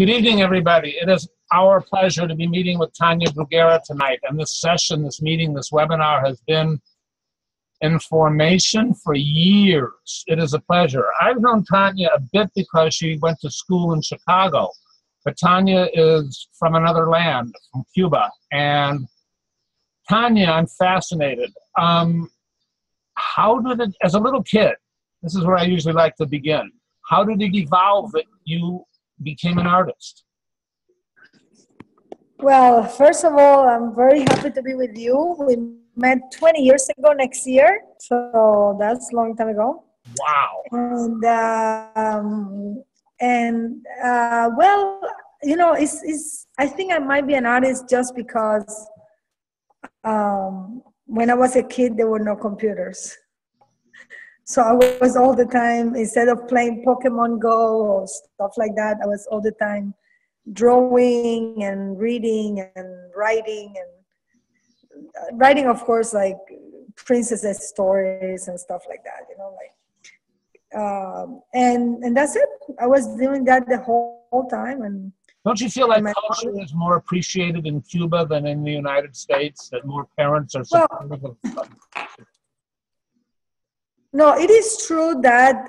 Good evening, everybody. It is our pleasure to be meeting with Tania Bruguera tonight. And this session, this meeting, this webinar has been in formation for years. It is a pleasure. I've known Tania a bit because she went to school in Chicago, but Tania is from another land, from Cuba. And Tania, I'm fascinated. How did it, as a little kid, this is where I usually like to begin, how did it evolve that you became an artist? Well, first of all, I'm very happy to be with you. We met 20 years ago next year, so that's a long time ago. Wow. Well, you know, I think I might be an artist just because when I was a kid, there were no computers. So I was all the time, instead of playing Pokemon Go or stuff like that, I was all the time drawing and reading and writing, of course, like princesses stories and stuff like that, you know, like, and that's it. I was doing that the whole time. And don't you feel like culture is more appreciated in Cuba than in the United States, that more parents are supportive of No, it is true that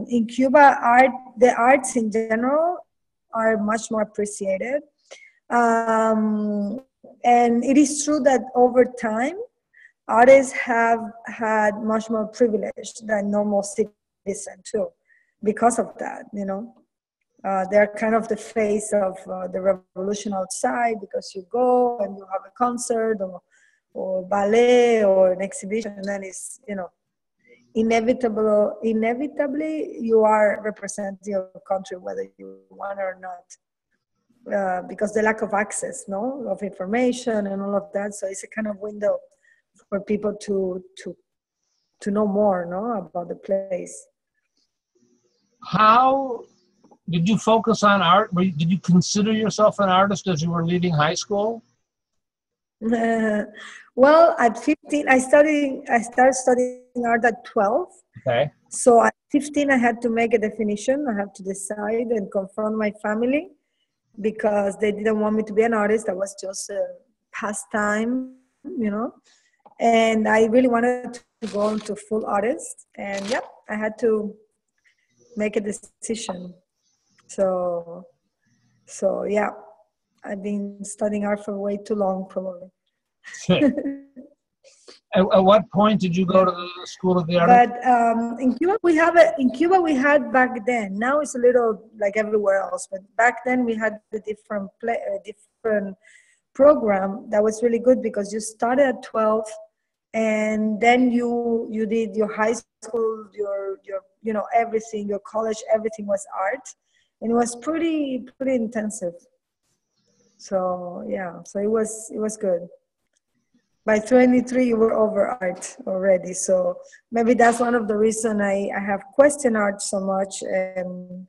in Cuba, the arts in general are much more appreciated. And it is true that over time, artists have had much more privilege than normal citizens too, because of that, you know. They're kind of the face of the revolution outside, because you go and you have a concert or ballet or an exhibition, and then it's, you know, inevitably you are representing your country whether you want or not, because the lack of access, no, of information and all of that. So it's a kind of window for people to know more, no, about the place. How did you focus on art? Did you consider yourself an artist as you were leaving high school? Well, at 15, I started studying art at 12. Okay. So at 15, I had to make a definition. I had to decide and confront my family, because they didn't want me to be an artist. I was just a pastime, you know. And I really wanted to go into full artist. And yeah, I had to make a decision. So yeah. I've been studying art for way too long, probably. At what point did you go to the School of the Arts? But in Cuba, we had back then. Now it's a little like everywhere else, but back then we had a different program that was really good, because you started at 12, and then you did your high school, your you know, everything, your college, everything was art, and it was pretty intensive. So yeah, so it was good. By 23, you were over art already. So maybe that's one of the reasons I have questioned art so much, and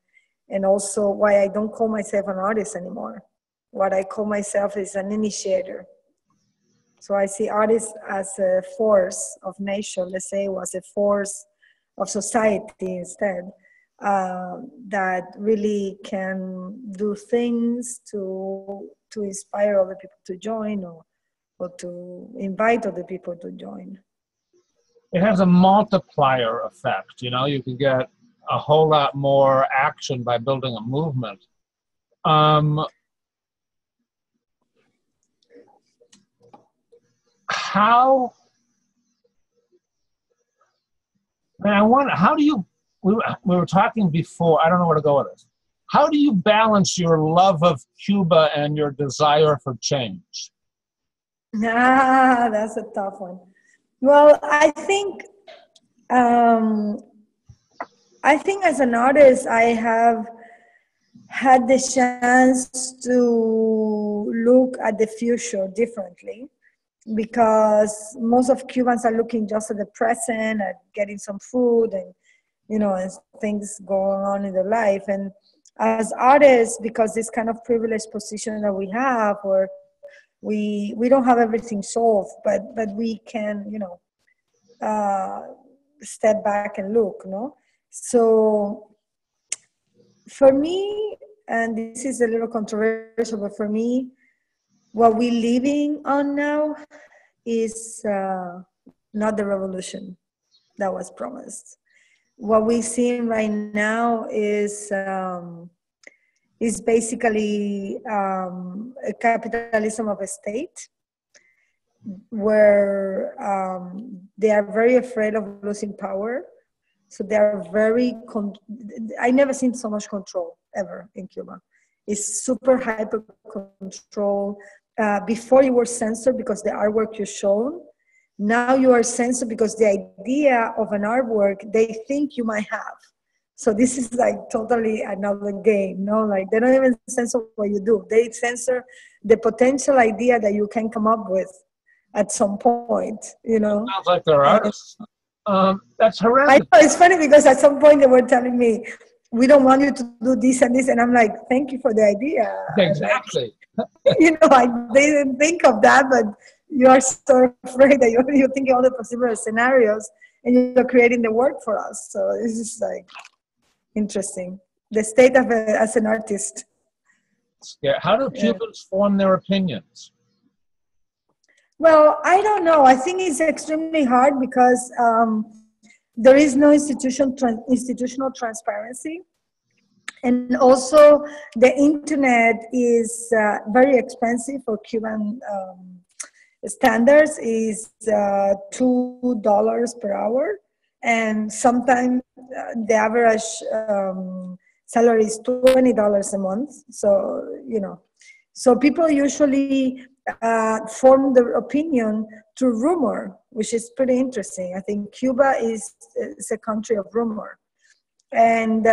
also why I don't call myself an artist anymore. What I call myself is an initiator. So I see artists as a force of nature, let's say, was a force of society instead. That really can do things to inspire other people to join, or to invite other people to join. It has a multiplier effect. You know, you can get a whole lot more action by building a movement. How do you, we were talking before, I don't know where to go with this. How do you balance your love of Cuba and your desire for change? That's a tough one. Well, I think as an artist, I have had the chance to look at the future differently, because most of Cubans are looking just at the present, at getting some food and, you know, and things going on in their life. And as artists, because this kind of privileged position that we have, or we don't have everything solved, but we can, you know, step back and look, no? So for me, and this is a little controversial, but for me, what we're living on now is not the revolution that was promised. What we're seeing right now is basically a capitalism of a state, where they are very afraid of losing power. So they are very, I never seen so much control ever in Cuba. It's super hyper control. Before you were censored because the artwork you shown, now you are censored because the idea of an artwork they think you might have. So this is like totally another game, no? Like they don't even censor what you do. They censor the potential idea that you can come up with at some point, you know? Sounds like they're artists. That's horrendous. I know, it's funny because at some point they were telling me, we don't want you to do this and this. And I'm like, thank you for the idea. Exactly. You know, they didn't think of that, but you are so afraid that you're thinking all the possible scenarios and you're creating the work for us. So this is like interesting. The state of as an artist. Yeah. How do Cubans form their opinions? Well, I don't know. I think it's extremely hard because there is no institutional transparency. And also the internet is very expensive for Cuban standards, is $2 per hour. And sometimes the average salary is $20 a month. So, you know, so people usually form their opinion through rumor, which is pretty interesting. I think Cuba is a country of rumor. And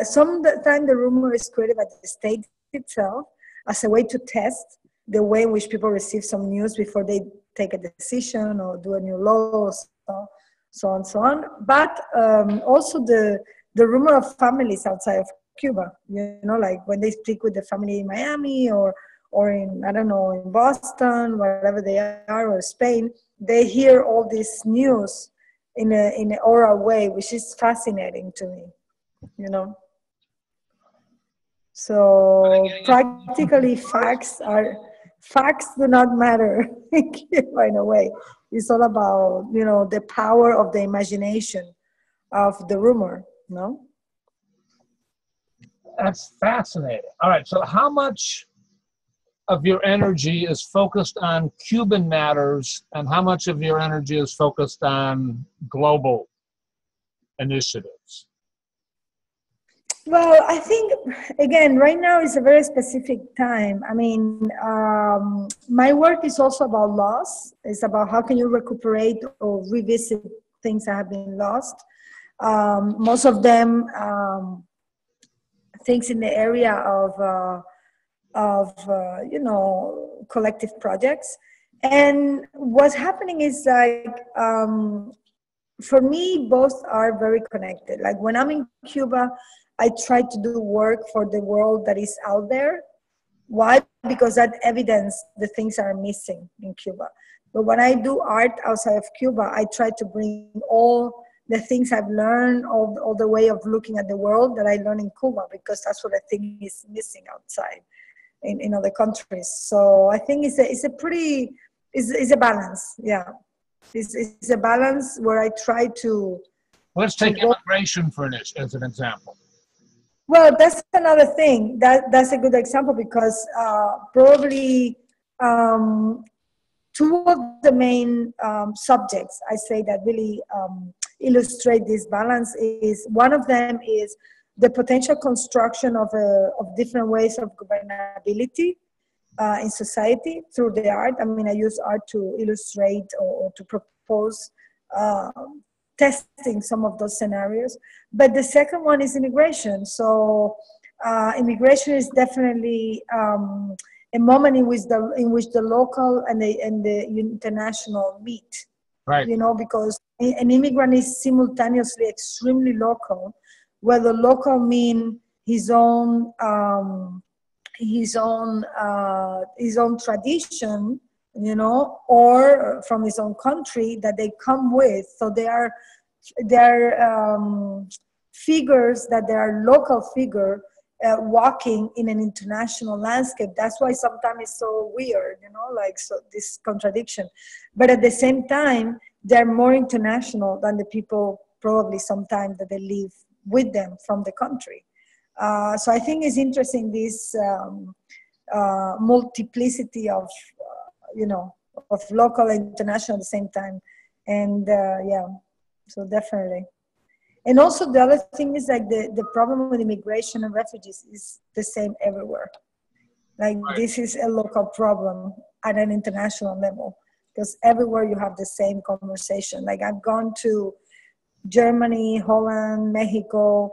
sometimes the rumor is created by the state itself as a way to test the way in which people receive some news before they take a decision or do a new law, so on, so on. But also the rumor of families outside of Cuba, you know, like when they speak with the family in Miami or in, I don't know, in Boston, wherever they are, or Spain, they hear all this news in an oral way, which is fascinating to me, you know. So practically facts do not matter in a way. It's all about, you know, the power of the imagination of the rumor, no? That's fascinating. All right, so how much of your energy is focused on Cuban matters and how much of your energy is focused on global initiatives? Well, I think, again, right now is a very specific time. I mean, my work is also about loss. It's about how can you recuperate or revisit things that have been lost. Most of them, things in the area of you know, collective projects. And what's happening is like, for me, both are very connected. Like when I'm in Cuba, I try to do work for the world that is out there. Why? Because that evidence the things are missing in Cuba. But when I do art outside of Cuba, I try to bring all the things I've learned, all the way of looking at the world that I learned in Cuba, because that's what I think is missing outside in other countries. So I think it's a balance. Yeah, it's a balance where I try to. Let's take immigration as an example. Well, that's another thing. That's a good example because probably two of the main subjects I say that really illustrate this balance is, one of them is the potential construction of different ways of governability in society through the art. I mean, I use art to illustrate or to propose testing some of those scenarios. But the second one is immigration. So immigration is definitely a moment in which the local and the international meet. Right. You know, because an immigrant is simultaneously extremely local, where the local mean his own tradition, you know, or from his own country that they come with. So they are figures that they are local figure walking in an international landscape. That's why sometimes it's so weird, like so this contradiction. But at the same time, they're more international than the people probably sometimes that they live with them from the country. So I think it's interesting, this multiplicity of, of local and international at the same time. And yeah, so definitely. And also the other thing is like the problem with immigration and refugees is the same everywhere. Like Right. This is a local problem at an international level, because everywhere you have the same conversation. Like I've gone to Germany, Holland, Mexico,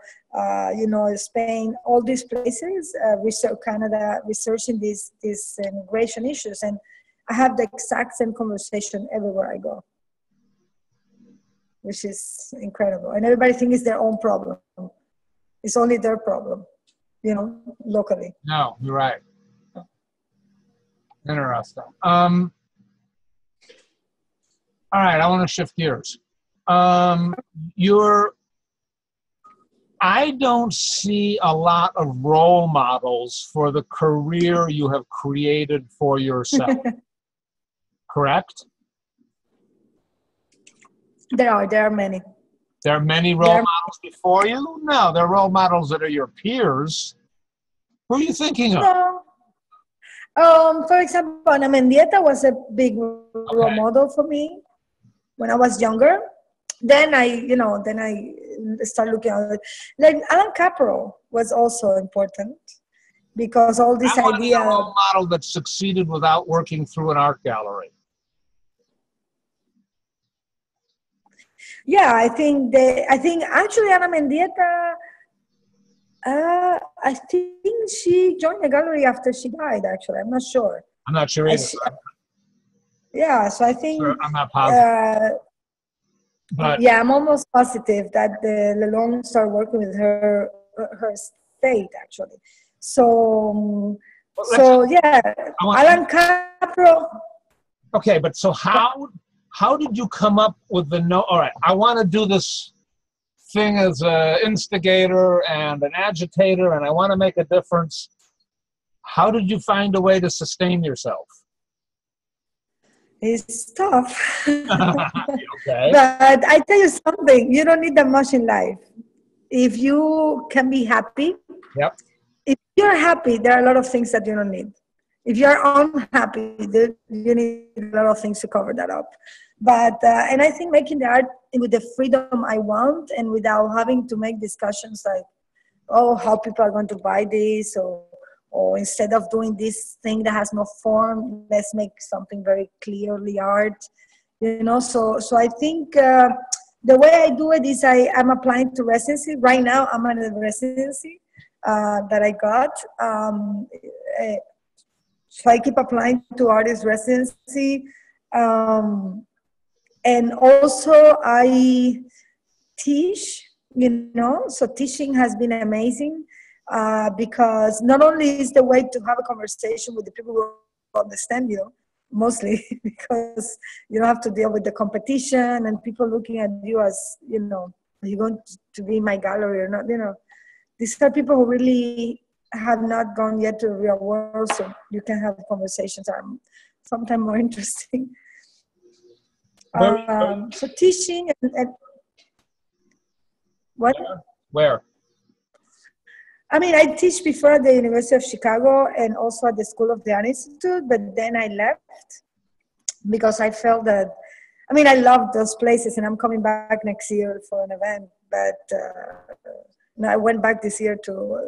Spain, all these places, research Canada, researching these immigration issues. And I have the exact same conversation everywhere I go, which is incredible. And everybody thinks it's their own problem. It's only their problem, locally. No, you're right. Interesting. All right, I want to shift gears. I don't see a lot of role models for the career you have created for yourself. Correct? There are many. There are many role models before you? No, there are role models that are your peers. Who are you thinking of? No. For example, Ana Mendieta was a big role model for me when I was younger. Then I started looking at it. Like Alan Capro was also important, because all this idea. A role model that succeeded without working through an art gallery. Yeah, I think actually Ana Mendieta, I think she joined the gallery after she died, actually. I'm not sure. I'm not sure either. Yeah, so I think... Sure, I'm not positive. But yeah, I'm almost positive that Lelong started working with her estate, actually. So yeah, Alan Capro... Okay, but so how did you come up with all right, I want to do this thing as an instigator and an agitator, and I want to make a difference. How did you find a way to sustain yourself? It's tough. Okay. But I tell you something, you don't need that much in life. If you can be happy, yep. If you're happy, there are a lot of things that you don't need. If you're unhappy, you need a lot of things to cover that up. But, and I think making the art with the freedom I want, and without having to make discussions like, oh, how people are going to buy this, or instead of doing this thing that has no form, let's make something very clearly art, So I think the way I do it is I'm applying to residency. Right now, I'm at a residency that I got. So I keep applying to artist residency. And also I teach, so teaching has been amazing. Because not only is the way to have a conversation with the people who understand you, mostly because you don't have to deal with the competition and people looking at you as, are you going to be in my gallery or not? These are people who really have not gone yet to the real world, so you can have conversations that are sometimes more interesting. So teaching and what? Where? I mean, I teach before at the University of Chicago and also at the School of the Art Institute, but then I left because I felt that, I love those places, and I'm coming back next year for an event, but I went back this year to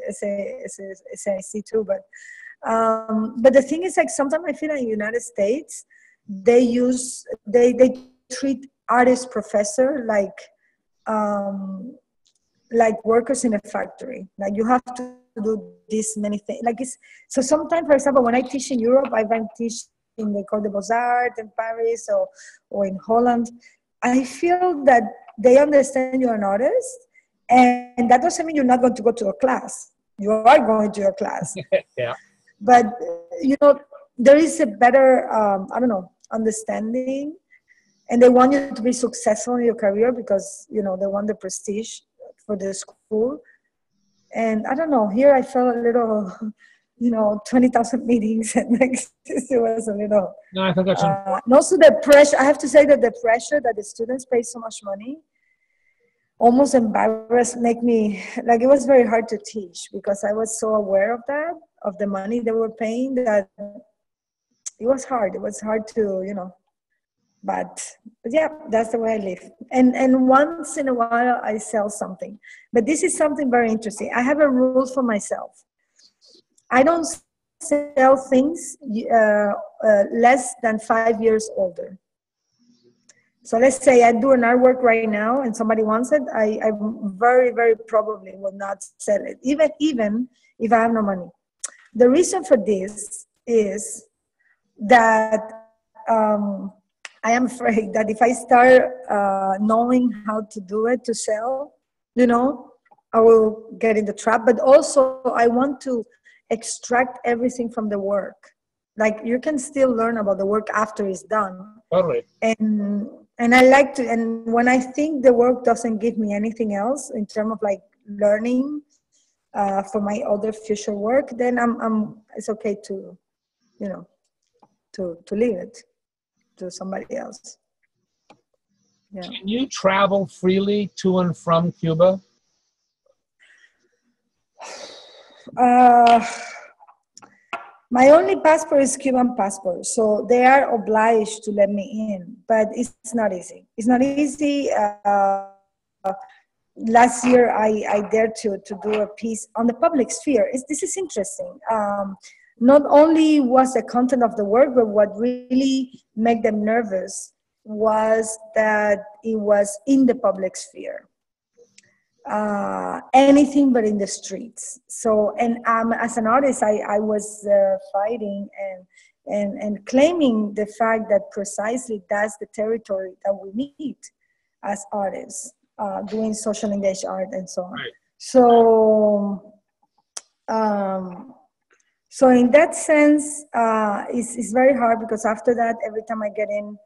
SAIC too, but the thing is, like, sometimes I feel in the United States, they treat artist professor like workers in a factory. Like, you have to do this many things. So sometimes, for example, when I teach in Europe, I've been teaching in the École des Beaux-Arts in Paris or in Holland. I feel that they understand you're an artist, and that doesn't mean you're not going to go to a class. You are going to your class. Yeah. But, there is a better, understanding, and they want you to be successful in your career because, they want the prestige for the school. And I don't know, here I felt a little, 20,000 meetings, and like, it was a little. No, I think that's important. And also the pressure, I have to say that the pressure that the students pay so much money almost embarrassed, make me, like, it was very hard to teach because I was so aware of that, of the money they were paying, that it was hard. It was hard to, but yeah, that's the way I live. And once in a while I sell something. But this is something very interesting. I have a rule for myself. I don't sell things less than 5 years older. So let's say I do an artwork right now and somebody wants it, I very, very probably will not sell it, even if I have no money. The reason for this is that I am afraid that if I start knowing how to do it, to sell, I will get in the trap. But also I want to extract everything from the work. Like, you can still learn about the work after it's done. Totally. And I like to, and when I think the work doesn't give me anything else in terms of like learning for my other future work, then it's okay to, to leave it to somebody else. Yeah. Can you travel freely to and from Cuba? My only passport is Cuban passport, so they are obliged to let me in, but it's not easy. It's not easy. Last year, I dared to do a piece on the public sphere. This is interesting. Not only was the content of the work, but what really made them nervous was that it was in the public sphere. Anything but in the streets. So, and as an artist, I was fighting and claiming the fact that precisely that's the territory that we need as artists, doing social engaged art and so on. Right. So in that sense, it's very hard because after that, every time I get in,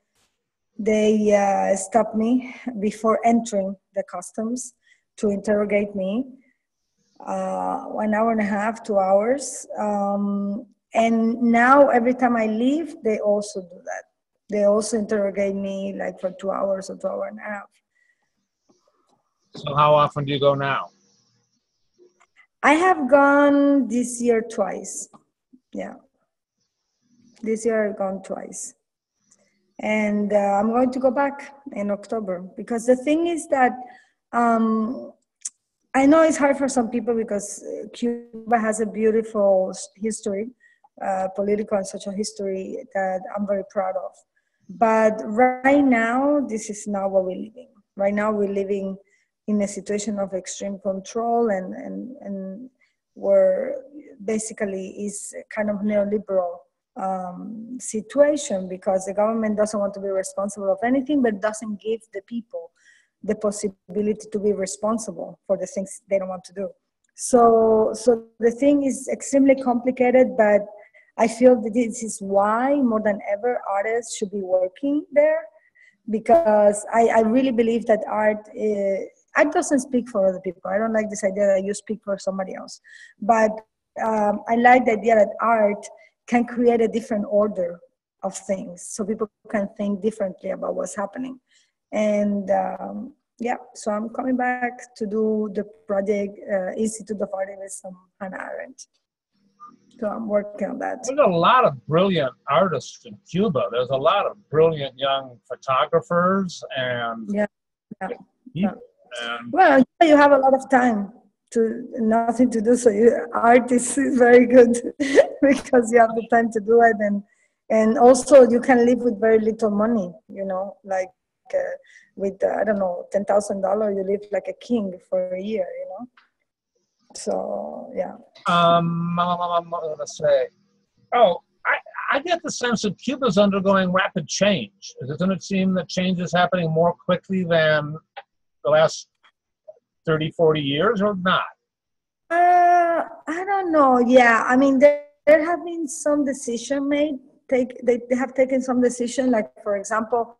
they stop me before entering the customs to interrogate me, 1 hour and a half, 2 hours. And now every time I leave, they also do that. They also interrogate me like for 2 hours or 2 hours and a half. So how often do you go now? I have gone this year twice. Yeah. This year I've gone twice. And I'm going to go back in October because the thing is that I know it's hard for some people because Cuba has a beautiful history, political and social history that I'm very proud of. But right now, this is not what we're living. Right now, we're living in a situation of extreme control and where basically is kind of neoliberal situation because the government doesn't want to be responsible of anything, but doesn't give the people the possibility to be responsible for the things they don't want to do. So the thing is extremely complicated, but I feel that this is why more than ever artists should be working there, because I really believe that art doesn't speak for other people. I don't like this idea that you speak for somebody else, but I like the idea that art can create a different order of things so people can think differently about what's happening. And yeah, so I'm coming back to do the project Institute of Art from Hannah Arendt. So I'm working on that. There's a lot of brilliant artists in Cuba. There's a lot of brilliant young photographers and people. And well, you have a lot of time to nothing to do, so art is very good because you have the time to do it, and also you can live with very little money, like with I don't know, $10,000, you live like a king for a year, So yeah. I'm gonna say, I get the sense that Cuba's undergoing rapid change. Doesn't it seem that change is happening more quickly than the last 30, 40 years, or not? I don't know. Yeah, I mean, there have been some decision made. They have taken some decision, like for example,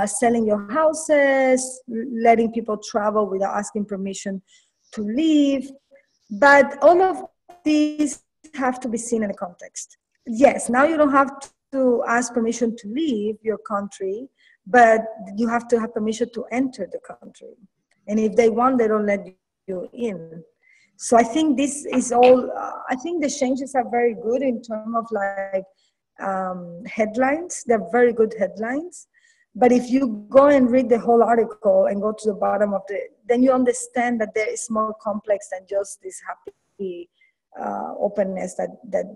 selling your houses, letting people travel without asking permission to leave. But all of these have to be seen in a context. Yes, now you don't have to ask permission to leave your country, but you have to have permission to enter the country. And if they want, they don't let you in. So I think this is all, I think the changes are very good in terms of like headlines. They're very good headlines. But if you go and read the whole article and go to the bottom of then you understand that there is more complex than just this happy openness that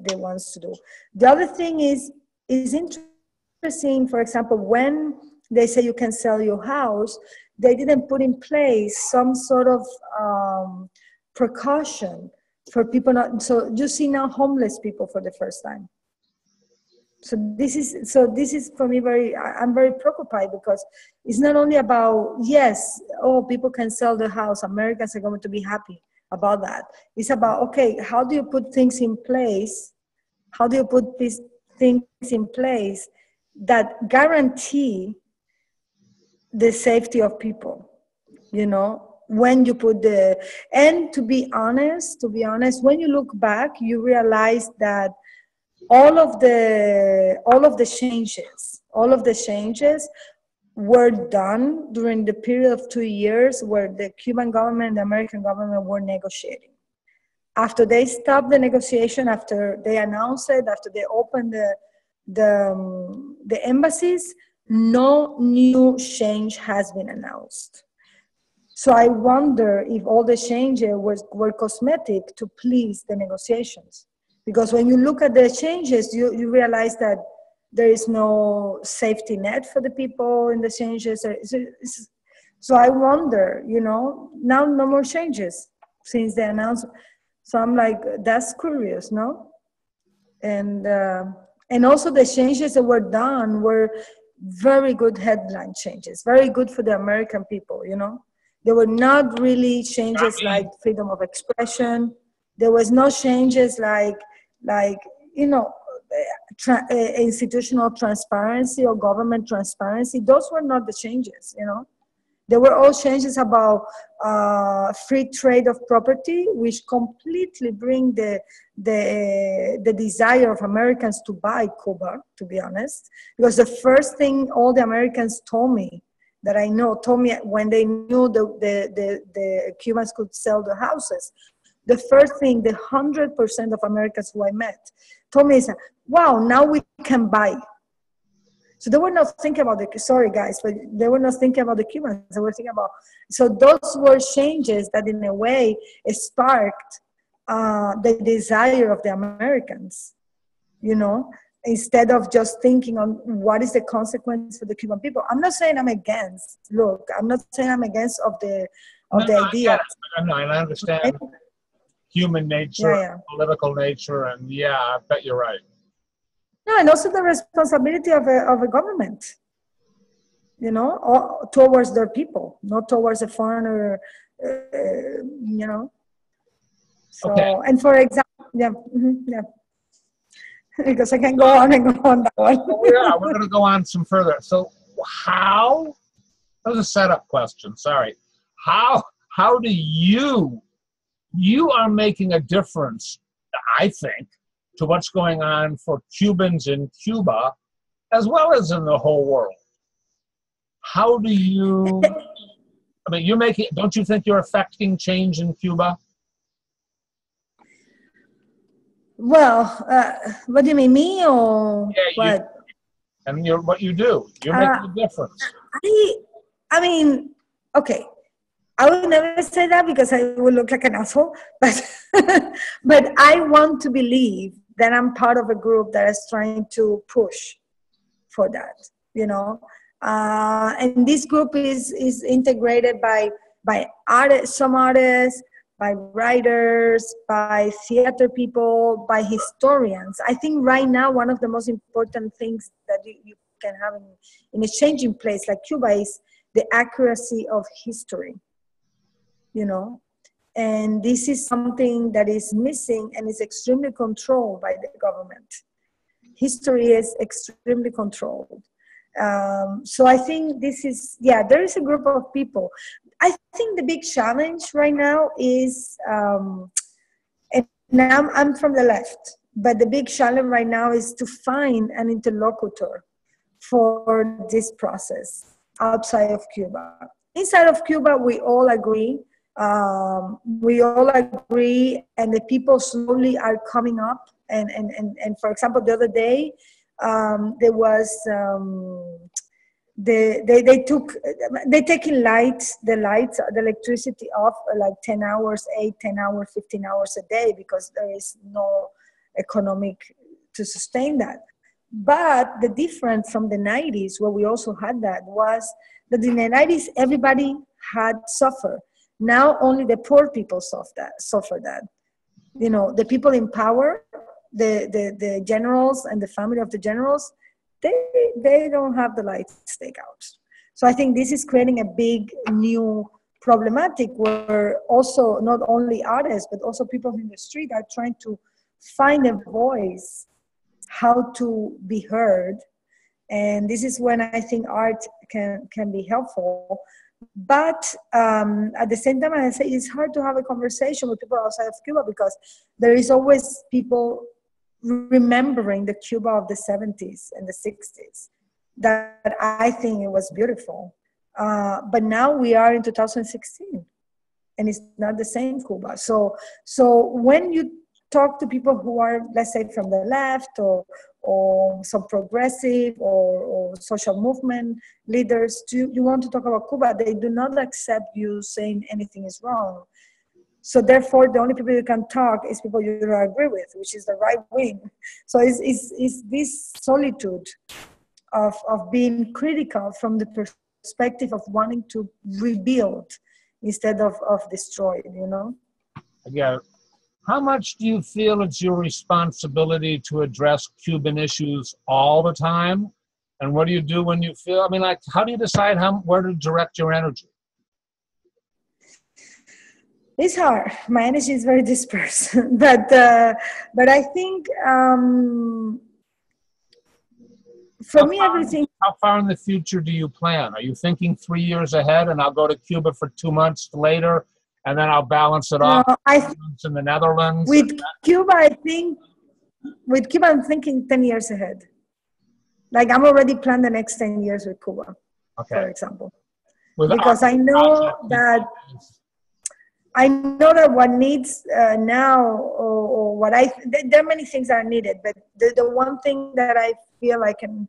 they want to do. The other thing is interesting, for example, when they say you can sell your house, they didn't put in place some sort of precaution for people not, so you see now homeless people for the first time. So this is for me I'm very preoccupied, because it's not only about, yes, oh, people can sell their house, Americans are going to be happy about that. It's about, okay, how do you put things in place? How do you put these things in place that guarantee the safety of people, you know, when you put and to be honest, when you look back, you realize that all of the changes were done during the period of 2 years where the Cuban government and the American government were negotiating. After they stopped the negotiation, after they announced it, after they opened the embassies, no new change has been announced. So I wonder if all the changes were cosmetic to please the negotiations. Because when you look at the changes, you realize that there is no safety net for the people in the changes. So I wonder, you know, now no more changes since the announcement. So I'm like, that's curious, no? And also the changes that were done were very good headline changes, very good for the American people, you know? There were not really changes like freedom of expression. There was no changes like you know, institutional transparency or government transparency. Those were not the changes, you know. There were all changes about free trade of property, which completely bring the desire of Americans to buy Cuba, to be honest. Because the first thing all the Americans told me when they knew the Cubans could sell their houses, the first thing, the 100% of Americans who I met told me is, wow, now we can buy. So they were not thinking about sorry guys, but they were not thinking about the Cubans. They were thinking about, so those were changes that in a way sparked the desire of the Americans, you know, instead of just thinking on what is the consequence for the Cuban people. I'm not saying I'm against, I'm not saying I'm against the idea. I understand. Human nature, political nature, and I bet you're right. No, and also the responsibility of a government, you know, towards their people, not towards a foreigner, you know. So, okay. And for example, because I can go on and go on that one. We're going to go on some further. So that was a setup question, sorry. How do you are making a difference, I think, to what's going on for Cubans in Cuba, as well as in the whole world. How do you, don't you think you're affecting change in Cuba? Well, what do you mean, me or what? What you do, you're making a difference. I mean, okay. I would never say that because I would look like an asshole, but I want to believe that I'm part of a group that is trying to push for that, you know. And this group is integrated by some artists, by writers, by theater people, by historians. I think right now one of the most important things that you can have in a changing place like Cuba is the accuracy of history. You know, and this is something that is missing and is extremely controlled by the government. History is extremely controlled. So I think this is, there is a group of people. I think the big challenge right now is Now I'm from the left, but the big challenge right now is to find an interlocutor for this process outside of Cuba. Inside of Cuba, we all agree. And the people slowly are coming up. And for example, the other day, there was they taking the electricity off like 10 hours, 10 hours, 15 hours a day, because there is no economic to sustain that. But the difference from the 90s, where we also had that, was that in the 90s everybody had suffered. Now only the poor people suffer that. You know, the people in power, the generals and the family of the generals, they don't have the lights take out. So I think this is creating a big new problematic where also not only artists, but also people in the street are trying to find a voice, how to be heard. And this is when I think art can be helpful. But at the same time, I say it's hard to have a conversation with people outside of Cuba, because there is always people remembering the Cuba of the 70s and the 60s that I think it was beautiful. But now we are in 2016 and it's not the same Cuba. So when you talk to people who are, let's say, from the left or some progressive or social movement leaders, you want to talk about Cuba, they do not accept you saying anything is wrong. So therefore, the only people you can talk is people you don't agree with, which is the right wing. So it's this solitude of being critical from the perspective of wanting to rebuild instead of destroy, you know? Yeah. How much do you feel it's your responsibility to address Cuban issues all the time? And what do you do when you feel, I mean, like, how do you decide where to direct your energy? It's hard. My energy is very dispersed, but I think for me, everything. How far in the future do you plan? Are you thinking 3 years ahead, and I'll go to Cuba for 2 months later, and then I'll balance it off in the Netherlands? With Cuba, I think. With Cuba, I'm thinking 10 years ahead. Like I'm already planned the next 10 years with Cuba, for example, because I know that. I know that what needs now, or what there are many things that are needed, but the one thing that I feel I can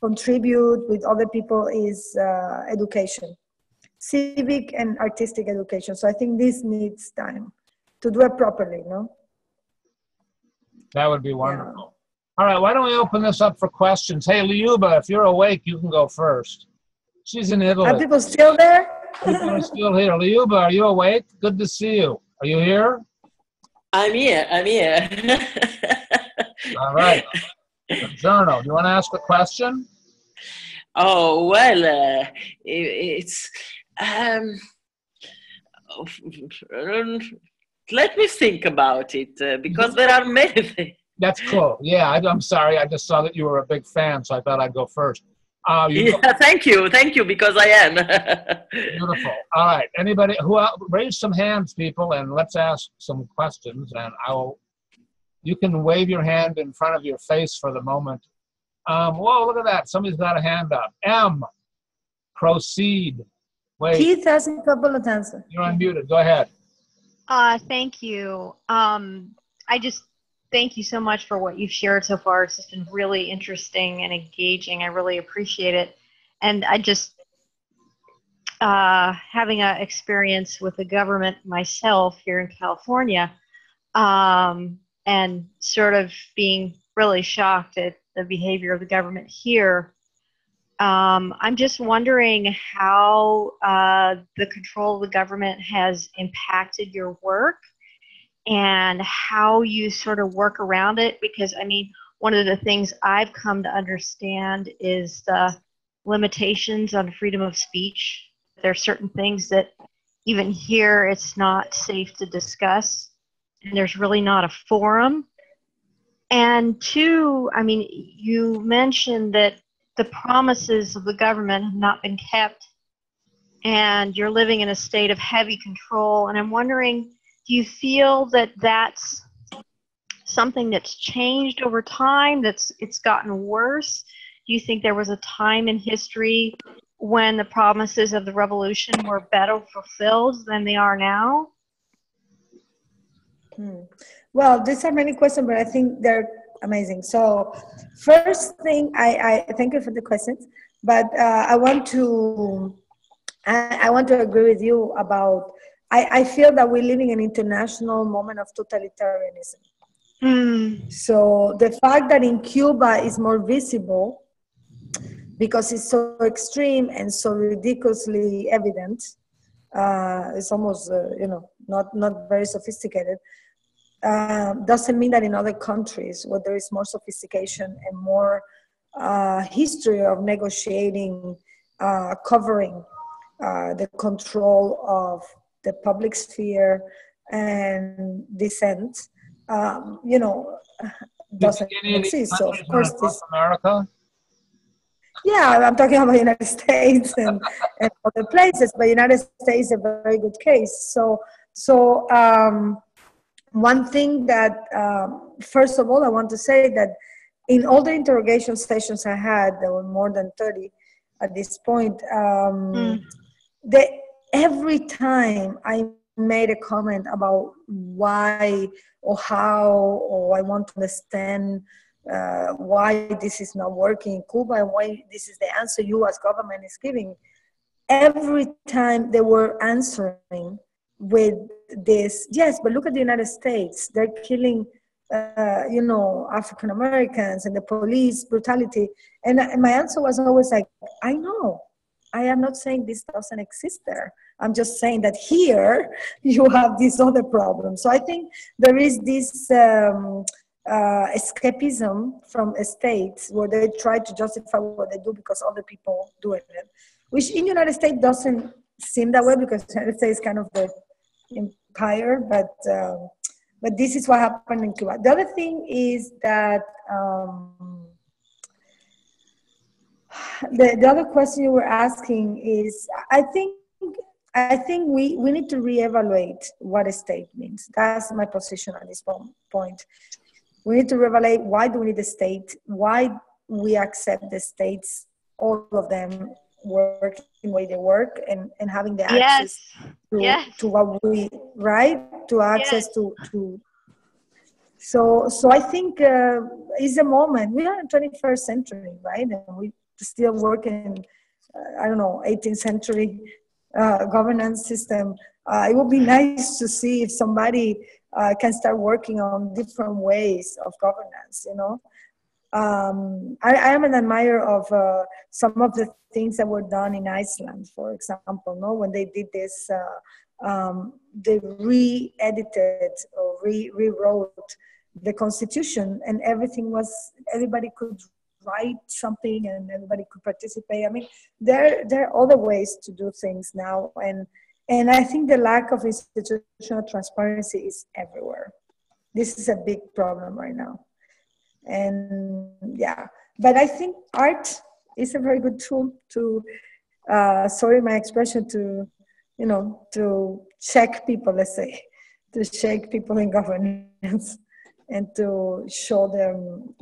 contribute with other people is education, civic and artistic education. So I think this needs time to do it properly, no? That would be wonderful. Yeah. All right, why don't we open this up for questions? Hey, Liuba, if you're awake, you can go first. She's in Italy. Are people still there? People are still here. Liuba, are you awake? Good to see you. Are you here? I'm here. All right. Giorno, do you want to ask a question? Oh, well, it's... let me think about it, because there are many things. That's cool. Yeah, I'm sorry. I just saw that you were a big fan, so I thought I'd go first. Thank you, because I am. Beautiful. All right. Anybody raise some hands, people, and let's ask some questions. And you can wave your hand in front of your face for the moment. Whoa, look at that. Somebody's got a hand up. M. Proceed. Wait. Keith has a couple of hands. You're unmuted. Go ahead. Thank you. Thank you so much for what you've shared so far. It's just been really interesting and engaging. I really appreciate it. And I just, having an experience with the government myself here in California, and sort of being really shocked at the behavior of the government here, I'm just wondering how the control of the government has impacted your work, and how you sort of work around it. Because, I mean, one of the things I've come to understand is the limitations on freedom of speech. There are certain things that even here it's not safe to discuss, and there's really not a forum. And two, I mean, you mentioned that the promises of the government have not been kept, and you're living in a state of heavy control. And I'm wondering, do you feel that that's something that's changed over time, it's gotten worse? Do you think there was a time in history when the promises of the revolution were better fulfilled than they are now? Well, these are many questions, but I think they're amazing. So first thing, I thank you for the questions, but I want to agree with you about, I feel that we're living an international moment of totalitarianism. So the fact that in Cuba is more visible because it's so extreme and so ridiculously evident, it's almost, not very sophisticated, doesn't mean that in other countries where there is more sophistication and more history of negotiating, covering the control of the public sphere and dissent, doesn't exist. So of course this, America. yeah, I'm talking about the United States and other places, but United States is a very good case. So one thing that, first of all, I want to say that in all the interrogation sessions I had, there were more than 30 at this point, every time I made a comment about why or how, or I want to understand why this is not working in Cuba and why this is the answer you as government is giving, every time they were answering with this, yes, but look at the United States, they're killing African Americans and the police brutality, and my answer was always like, I know, I am not saying this doesn't exist there, I'm just saying that here you have these other problems. So I think there is this escapism from states where they try to justify what they do because other people do it, which in the United States doesn't seem that way because the United States is kind of the empire, but this is what happened in Cuba. The other thing is that the other question you were asking is, I think we need to reevaluate what a state means. That's my position at this point. We need to reevaluate, why do we need a state? Why we accept the states, all of them, working the way they work and having the access to what we, right? To access to. So I think it's a moment. We are in 21st century, right? And we still work in, 18th century governance system. It would be nice to see if somebody can start working on different ways of governance, I am an admirer of some of the things that were done in Iceland, for example, when they did this, they re-edited or rewrote the constitution, and everybody could write something and everybody could participate. I mean, there are other ways to do things now, and I think the lack of institutional transparency is everywhere. This is a big problem right now. And yeah, but I think art is a very good tool to, sorry my expression, to check people, let's say, to shake people in governance and to show them,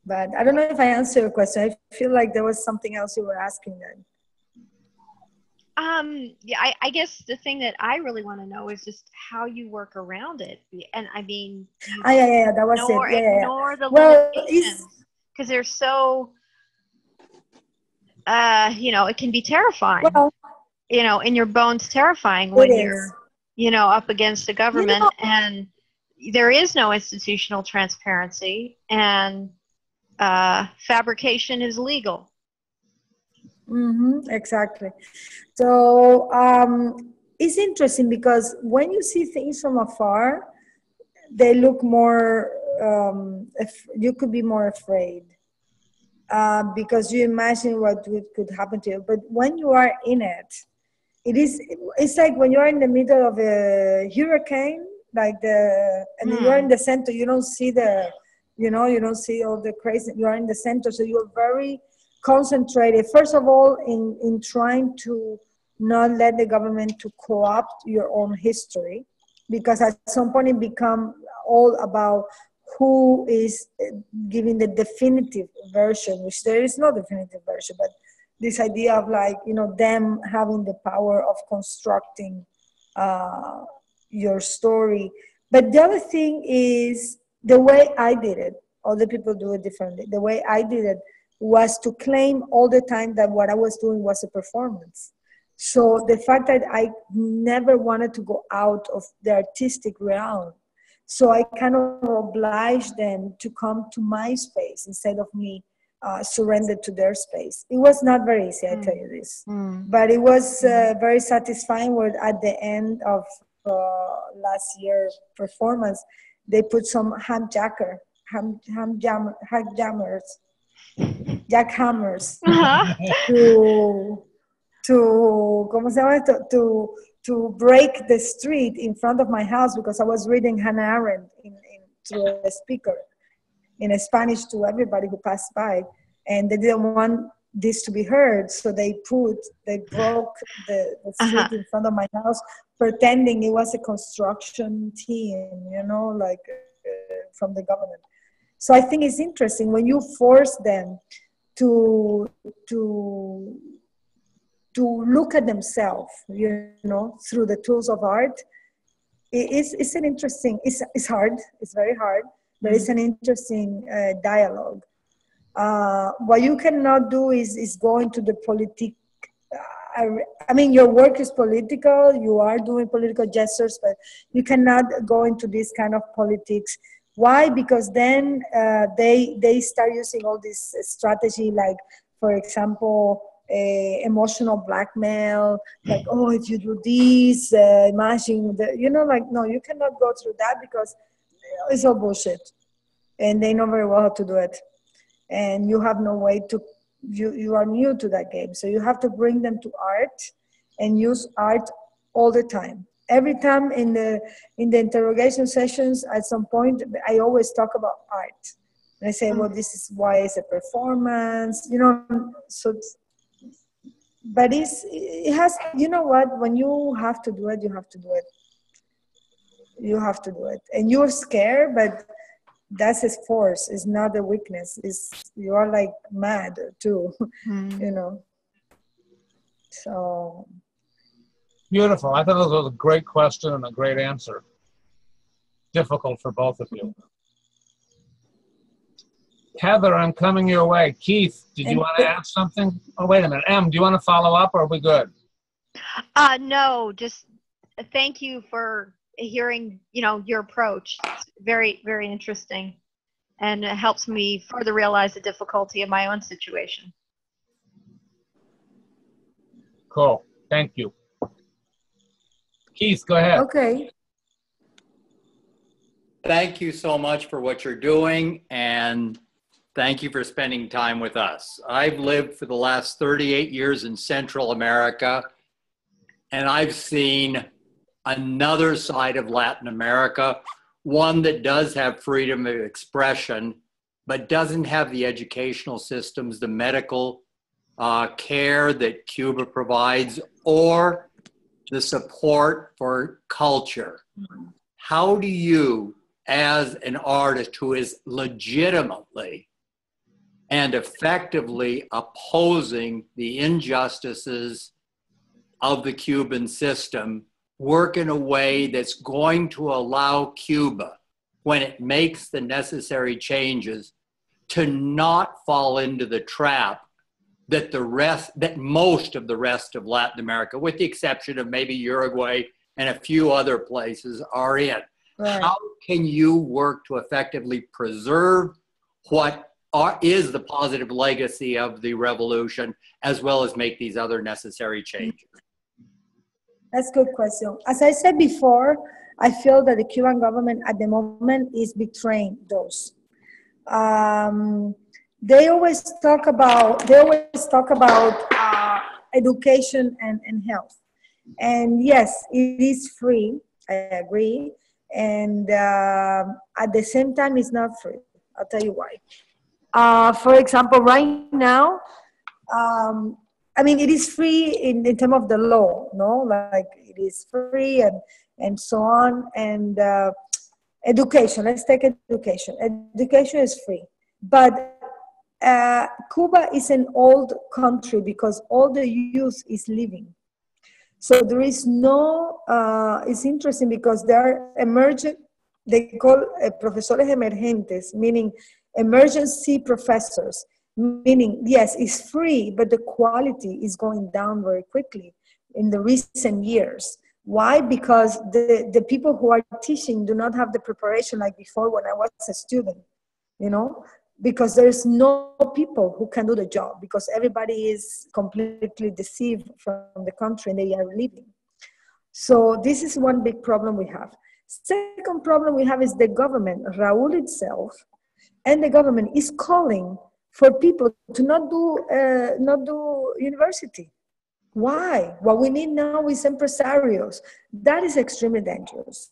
but I don't know if I answered your question. I feel like there was something else you were asking then. Yeah, I guess the thing that I really want to know is just how you work around it. And I mean, that was it. Ignore the limitations, because they're so, it can be terrifying. Well, in your bones, terrifying when you're, up against the government and there is no institutional transparency and fabrication is legal. Exactly. So it's interesting because when you see things from afar, they look more, you could be more afraid because you imagine what could happen to you. But when you are in it, it's like when you're in the middle of a hurricane, and you're in the center, you don't see you don't see all the crazy, you are in the center, so you're very concentrated, first of all, in trying to not let the government to co-opt your own history, because at some point it become all about who is giving the definitive version, which there is no definitive version, but this idea of like, you know, them having the power of constructing your story. But the other thing is the way I did it. Other people do it differently. The way I did it was to claim all the time that what I was doing was a performance. So the fact that I never wanted to go out of the artistic realm, so I kind of obliged them to come to my space instead of me surrendered to their space. It was not very easy, I tell you this. But it was very satisfying where at the end of last year's performance, they put some jackhammers, ¿cómo se llama esto? To break the street in front of my house because I was reading Hannah Arendt through a speaker in Spanish to everybody who passed by, and they didn't want this to be heard, so they broke the street in front of my house, pretending it was a construction team, you know, like from the government. So I think it's interesting when you force them to look at themselves, you know, through the tools of art. It's an interesting, it's hard, it's very hard, but it's an interesting dialogue. What you cannot do is go into the politic. I mean, your work is political, you are doing political gestures, but you cannot go into this kind of politics. Why? Because then they start using all this strategy, like, for example, emotional blackmail, like, oh, if you do this, imagine, you know, like, no, you cannot go through that because it's all bullshit. And they know very well how to do it. And you have no way to, you are new to that game. So you have to bring them to art and use art all the time. Every time in the interrogation sessions, at some point, I always talk about art. And I say, well, this is why it's a performance, you know, so, but it has, you know what, when you have to do it, you have to do it. You have to do it. And you're scared, but that's a force, it's not a weakness. You are like mad too, you know. So. Beautiful. I thought this was a great question and a great answer. Difficult for both of you. Heather, I'm coming your way. Keith, did you want to add something? Oh, wait a minute. Em, do you want to follow up or are we good? No, just thank you for hearing, you know, your approach. It's very, very interesting. And it helps me further realize the difficulty of my own situation. Cool. Thank you. Keith, go ahead. Okay. Thank you so much for what you're doing, and thank you for spending time with us. I've lived for the last 38 years in Central America, and I've seen another side of Latin America, one that does have freedom of expression, but doesn't have the educational systems, the medical care that Cuba provides, or the support for culture. How do you, as an artist who is legitimately and effectively opposing the injustices of the Cuban system, work in a way that's going to allow Cuba, when it makes the necessary changes, to not fall into the trap that most of the rest of Latin America, with the exception of maybe Uruguay and a few other places, are in? Right. How can you work to effectively preserve what is the positive legacy of the revolution, as well as make these other necessary changes? That's a good question. As I said before, I feel that the Cuban government at the moment is betraying those. They always talk about education and health. And yes, it is free, I agree. And at the same time, it's not free. I'll tell you why. For example, right now, I mean, it is free in terms of the law, no? Like, it is free and so on. And Education, let's take education. Education is free. But Cuba is an old country because all the youth is leaving. So there is no, it's interesting because there are emergent, they call profesores emergentes, meaning emergency professors, meaning, yes, it's free, but the quality is going down very quickly in the recent years. Why? Because the people who are teaching do not have the preparation like before when I was a student, you know, because there's no people who can do the job because everybody is completely deceived from the country and they are leaving. So this is one big problem we have. Second problem we have is the government, Raúl itself, and the government is calling for people to not do university. Why? What we need now is impresarios. That is extremely dangerous.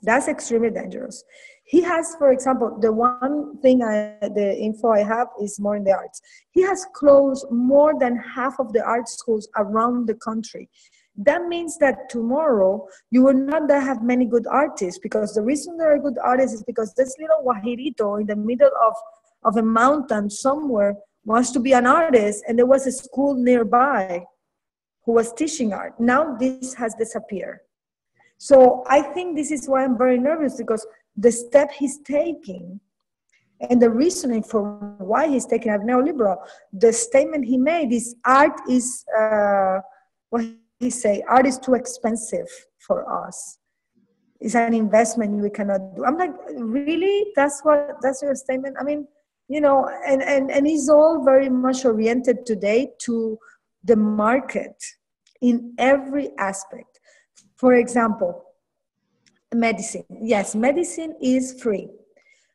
That's extremely dangerous. He has, for example, the one thing, the info I have is more in the arts. He has closed more than half of the art schools around the country. That means that tomorrow you will not have many good artists because the reason there are good artists is because this little Guajirito in the middle of a mountain somewhere wants to be an artist and there was a school nearby who was teaching art. Now this has disappeared. So I think this is why I'm very nervous because the step he's taking and the reasoning for why he's taking a neoliberal, the statement he made is art is, what he say, art is too expensive for us. It's an investment we cannot do. I'm like, really? That's your statement? I mean, you know, and it's all very much oriented today to the market in every aspect. For example, medicine. Yes, medicine is free.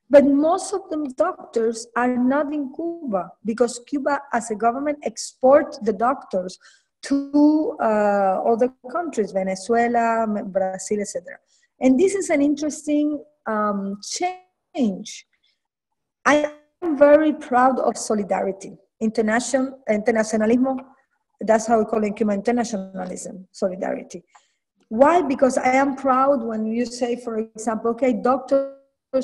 But most of the doctors are not in Cuba because Cuba as a government exports the doctors to other countries, Venezuela, Brazil, etc. And this is an interesting change. I am very proud of solidarity, internationalismo. That's how we call it in Cuba, internationalism, solidarity. Why? Because I am proud when you say, for example, okay, doctors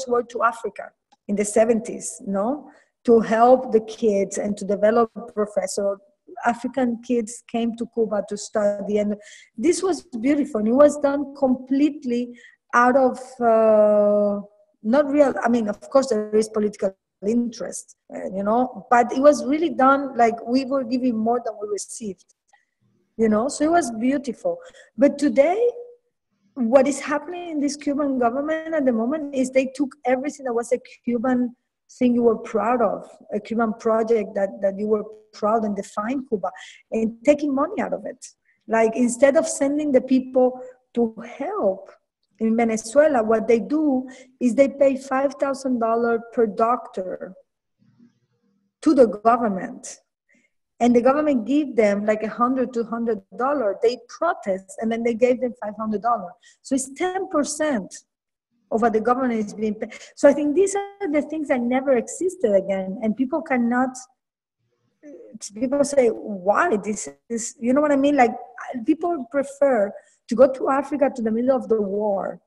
went to Africa in the 70s, no, to help the kids and to develop professors. African kids came to Cuba to study, and this was beautiful. And it was done completely out of not real. I mean, of course, there is political interest, you know, but it was really done like we were giving more than we received, you know. So it was beautiful. But today, what is happening in this Cuban government at the moment is they took everything that was a Cuban thing you were proud of, a Cuban project that you were proud and defined Cuba, and taking money out of it. Like instead of sending the people to help in Venezuela, what they do is they pay $5,000 per doctor to the government. And the government give them like $100, $200. They protest, and then they gave them $500. So it's 10% of what the government is being paid. So I think these are the things that never existed again. And people cannot, people say, why? This is, you know what I mean? Like people prefer to go to Africa to the middle of the war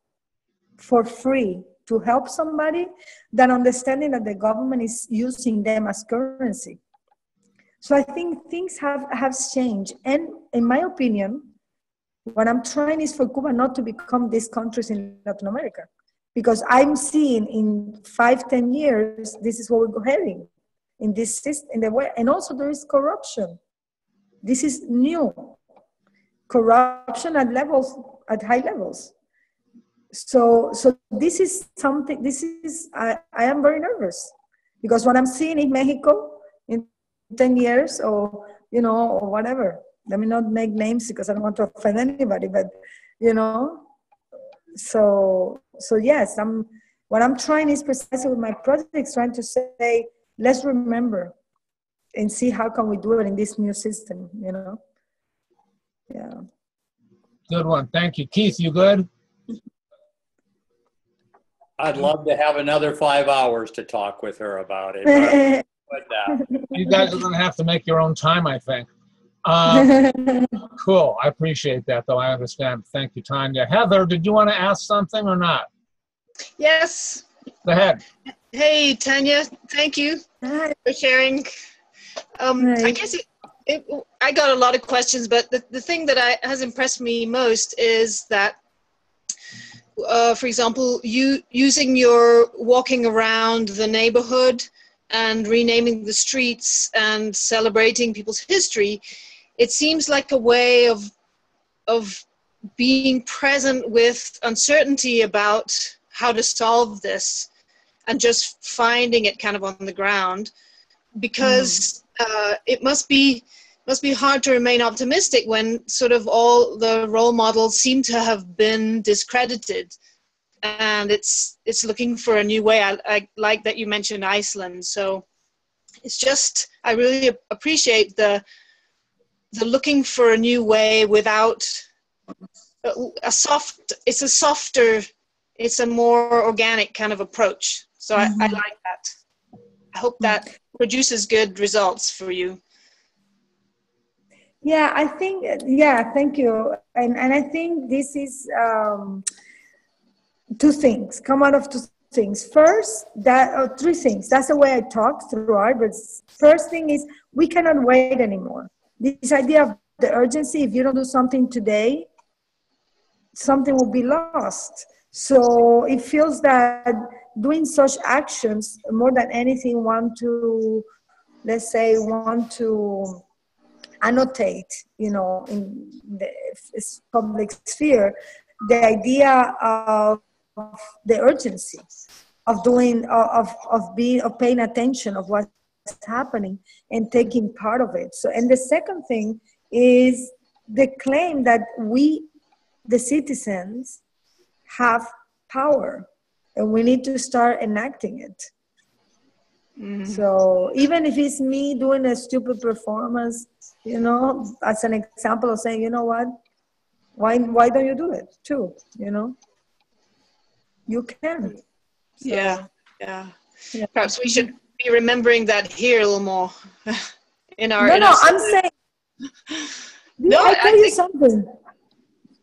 for free to help somebody than understanding that the government is using them as currency. So I think things have changed. And in my opinion, what I'm trying is for Cuba not to become these countries in Latin America. Because I'm seeing in 5-10 years, this is what we're heading in this system, in the way. And also there is corruption. This is new. Corruption at levels, at high levels. So this is something, I am very nervous. Because what I'm seeing in Mexico in 10 years or, you know, or whatever. Let me not make names because I don't want to offend anybody, but, you know. So yes, what I'm trying is precisely with my projects, trying to say, let's remember and see how can we do it in this new system, you know? Yeah. Good one. Thank you. Keith, you good? I'd love to have another 5 hours to talk with her about it. You guys are going to have to make your own time, I think. Cool. I appreciate that, though. I understand. Thank you, Tania. Heather, did you want to ask something or not? Yes. Go ahead. Hey, Tanya, thank you Hi. for sharing. I guess I got a lot of questions, but the thing that has impressed me most is that, for example, you using your walking around the neighborhood and renaming the streets and celebrating people's history, it seems like a way of being present with uncertainty about how to solve this and just finding it kind of on the ground, because it must be hard to remain optimistic when sort of all the role models seem to have been discredited, and it's looking for a new way. I like that you mentioned Iceland. So it's just, I really appreciate the looking for a new way without it's a more organic kind of approach. So I like that. I hope that produces good results for you. Yeah, I think, thank you. And I think this is two things, come out of two things. First, three things. That's the way I talk through art. But first thing is, we cannot wait anymore. This idea of the urgency, if you don't do something today, something will be lost. So it feels that doing such actions, more than anything, want to annotate, in the public sphere, the idea of the urgency of doing, of paying attention of what's happening and taking part of it. So, and the second thing is the claim that we, the citizens, have power, and we need to start enacting it. So even if it's me doing a stupid performance, as an example of saying, you know what, why don't you do it too? You can. So, yeah. Perhaps we should be remembering that here a little more in our. I'm saying. I tell you something.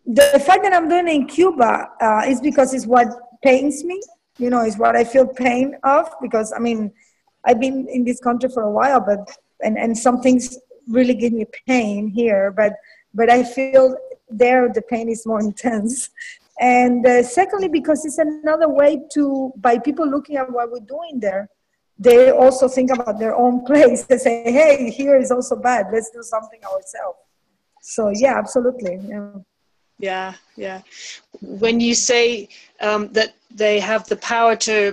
The fact that I'm doing it in Cuba is because it's what pains me. Is what I feel pain of, because I've been in this country for a while, but and some things really give me pain here, but I feel there the pain is more intense. And secondly, because it's another way by people looking at what we're doing there, they also think about their own place. They say, hey, here is also bad. Let's do something ourselves. So yeah, absolutely. Yeah. When you say that they have the power to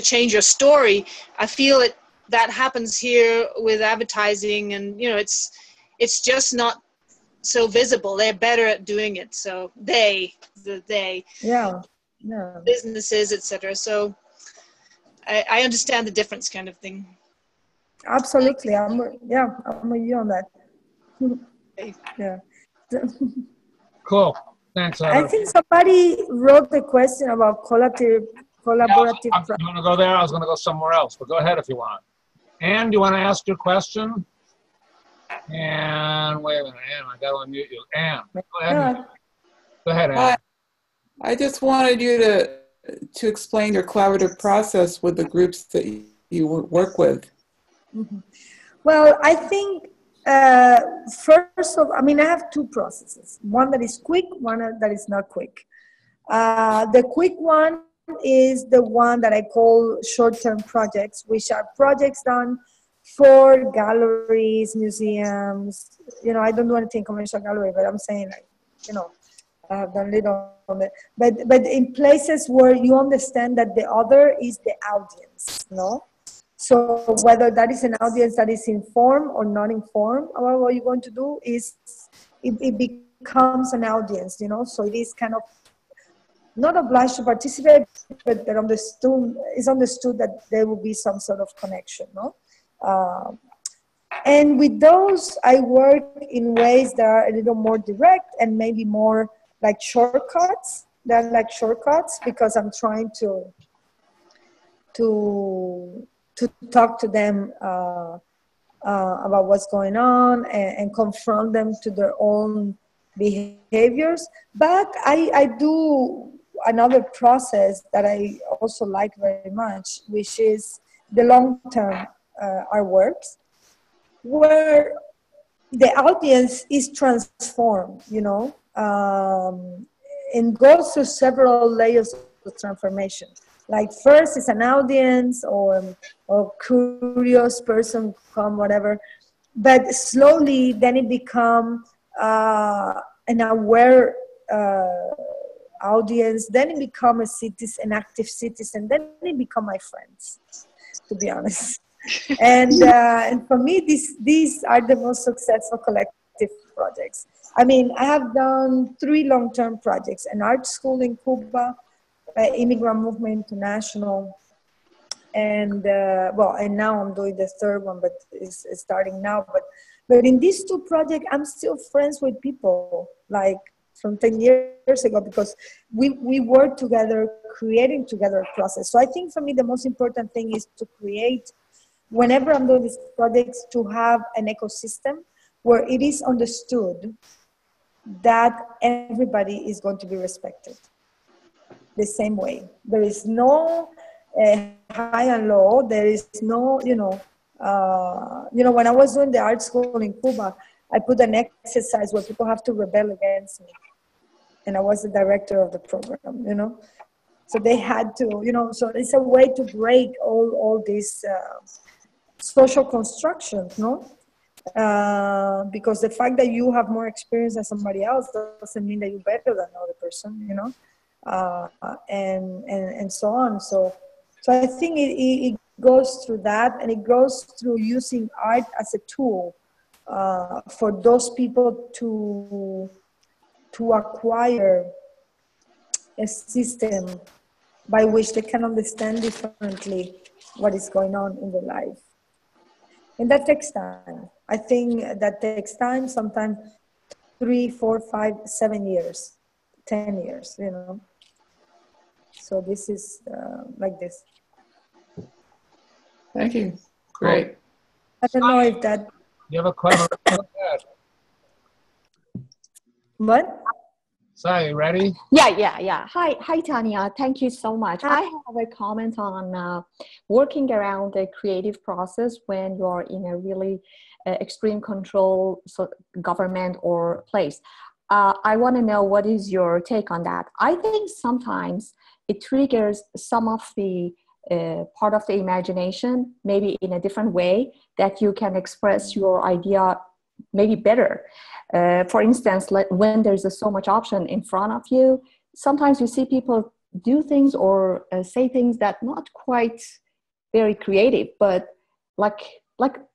change your story, I feel that happens here with advertising, and it's just not so visible. They're better at doing it. So businesses, etc. So I understand the difference, kind of thing. Absolutely, I'm with you on that. Yeah. Cool. Thanks, Heather. I think somebody wrote a question about collaborative. You want to go there? I was going to go somewhere else, but go ahead if you want. Anne, do you want to ask your question? And wait a minute, Anne, I got to unmute you. Anne, go ahead. Go ahead, Anne. I just wanted you to explain your collaborative process with the groups that you work with. Well, I think first of, I have two processes. One that is quick, one that is not quick. The quick one is the one that I call short-term projects, which are projects done for galleries, museums. I don't do anything commercial gallery, but I'm saying I have done little on it. But in places where you understand that the other is the audience, So whether that is an audience that is informed or not informed about what you're going to do, it becomes an audience, So it is kind of not obliged to participate, but they're it's understood that there will be some sort of connection, and with those, I work in ways that are a little more direct and maybe more like shortcuts. They're like shortcuts because I'm trying to talk to them about what's going on and confront them to their own behaviors. But I do another process that I also like very much, which is the long-term artworks, where the audience is transformed, you know, and goes through several layers of transformation. Like first it's an audience or curious person come, whatever, but slowly then it become an aware audience, then it become a citizen, an active citizen, then it become my friends, to be honest. And for me, these are the most successful collective projects. I mean, I have done 3 long-term projects: an art school in Cuba, Immigrant Movement International, and and now I'm doing the 3rd one, but it's starting now. But in these 2 projects, I'm still friends with people like from 10 years ago, because we work together, creating together a process. So I think for me, the most important thing is to create, whenever I'm doing these projects, to have an ecosystem where it is understood that everybody is going to be respected the same way. There is no high and low. There is no, when I was doing the art school in Cuba, I put an exercise where people have to rebel against me. And I was the director of the program, you know. So they had to, so it's a way to break all these social constructions, no? Because the fact that you have more experience than somebody else doesn't mean that you're better than another person, you know, and so on. So I think it goes through that, and it goes through using art as a tool for those people to acquire a system by which they can understand differently what is going on in their life. And that takes time. I think that takes time, sometimes 3, 4, 5, 7 years, 10 years, you know. So this is like this. Thank you. Great. I don't know if that... You have a question? What? Sorry, ready? Yeah. Hi, Tania. Thank you so much. I have a comment on working around the creative process when you are in a really extreme control government or place. I want to know what is your take on that. I think sometimes it triggers some of the part of the imagination, maybe in a different way, that you can express your idea maybe better. For instance, when there's so much option in front of you, sometimes you see people do things or say things that not quite very creative, but like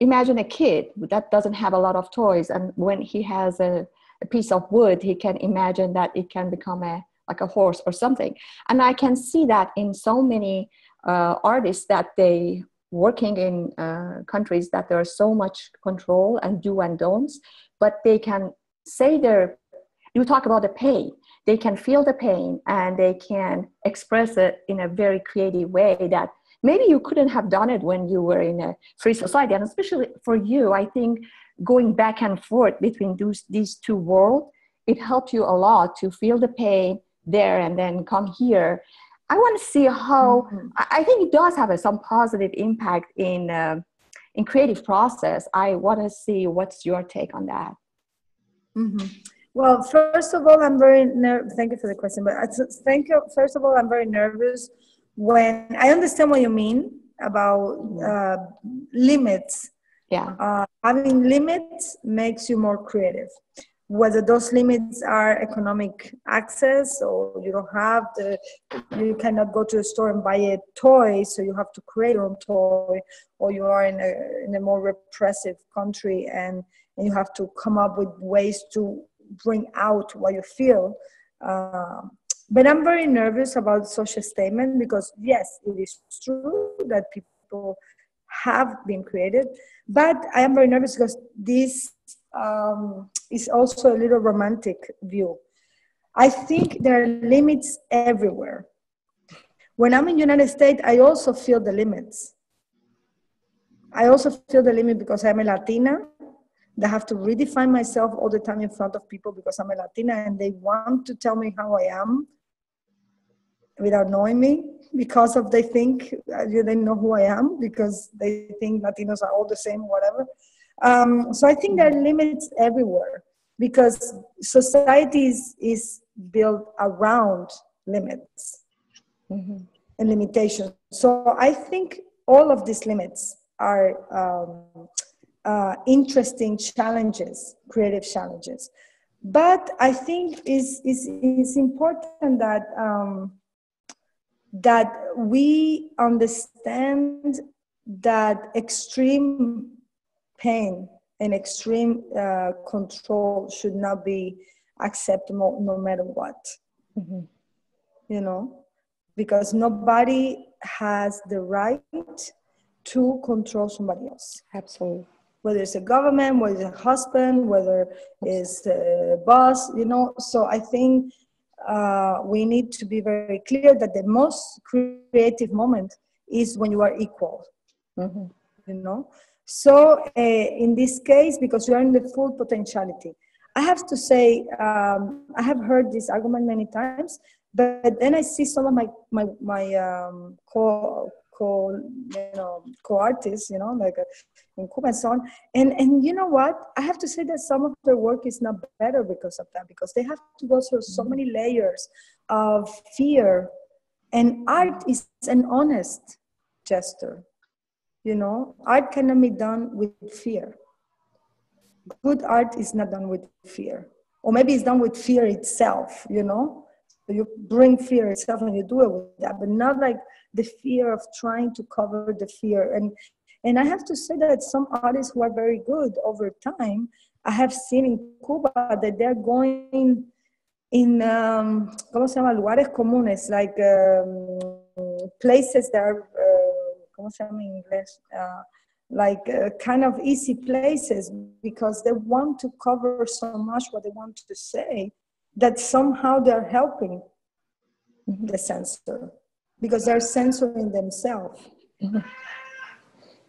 imagine a kid that doesn't have a lot of toys, and when he has a piece of wood, he can imagine that it can become like a horse or something. And I can see that in so many artists that they working in countries that there is so much control and do and don'ts, but they can say you talk about the pain, they can feel the pain and they can express it in a very creative way that maybe you couldn't have done it when you were in a free society. And especially for you, I think going back and forth between these 2 worlds, it helped you a lot to feel the pain there and then come here. I want to see how, I think it does have some positive impact in creative process. I want to see what's your take on that. Mm-hmm. Well, first of all, I'm very thank you for the question, but thank you. First of all, I'm very nervous when I understand what you mean about limits. Yeah. Having limits makes you more creative. Whether those limits are economic access, or you don't have you cannot go to a store and buy a toy, so you have to create your own toy, or you are in a more repressive country and you have to come up with ways to bring out what you feel. But I'm very nervous about social statement, because yes, it is true that people have been creative, but I am very nervous because this is also a little romantic view. I think there are limits everywhere. When I'm in the United States, I also feel the limits. I also feel the limit because I'm a Latina. That have to redefine myself all the time in front of people because I'm a Latina and they want to tell me how I am. without knowing me, because of they think they know who I am, because they think Latinos are all the same, whatever. So I think there are limits everywhere, because society is built around limits and limitations. So I think all of these limits are interesting challenges, creative challenges. But I think it's important that that we understand that extreme pain and extreme control should not be acceptable no matter what. You know, because nobody has the right to control somebody else. Absolutely. Whether it's a government, whether it's a husband, whether it's a boss, you know. So I think we need to be very clear that the most creative moment is when you are equal, you know. So in this case, because you are in the full potentiality, I have to say, I have heard this argument many times, but then I see some of my co-artists, you know, like in Cuba and so on. And you know what? I have to say that some of their work is not better because of that, because they have to go through so many layers of fear. And art is an honest gesture. You know, art cannot be done with fear. Good art is not done with fear. Or maybe it's done with fear itself, you know? So you bring fear itself and you do it with that, but not like the fear of trying to cover the fear. And I have to say that some artists who are very good over time, I have seen in Cuba that they're going in, ¿cómo se llama? Lugares comunes, like places that are, ¿cómo se llama en inglés? Like kind of easy places, because they want to cover so much what they want to say that somehow they're helping the censor, because they're censoring themselves.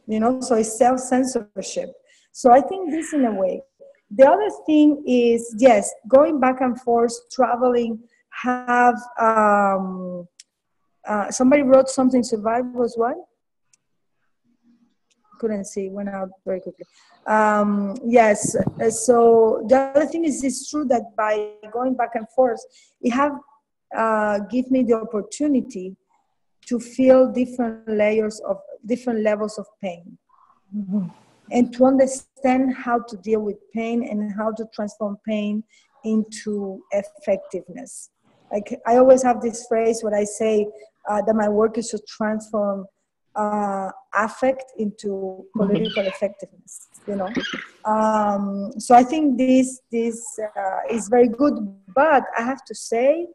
You know, so it's self-censorship. So I think this in a way. The other thing is, yes, going back and forth, traveling, have, somebody wrote something, survive was what? Couldn't see, went out very quickly. Yes, so the other thing is, it's true that by going back and forth, it have give me the opportunity to feel different layers of different levels of pain, and to understand how to deal with pain and how to transform pain into effectiveness. Like I always have this phrase where I say that my work is to transform affect into political effectiveness, you know. So I think this is very good, but I have to say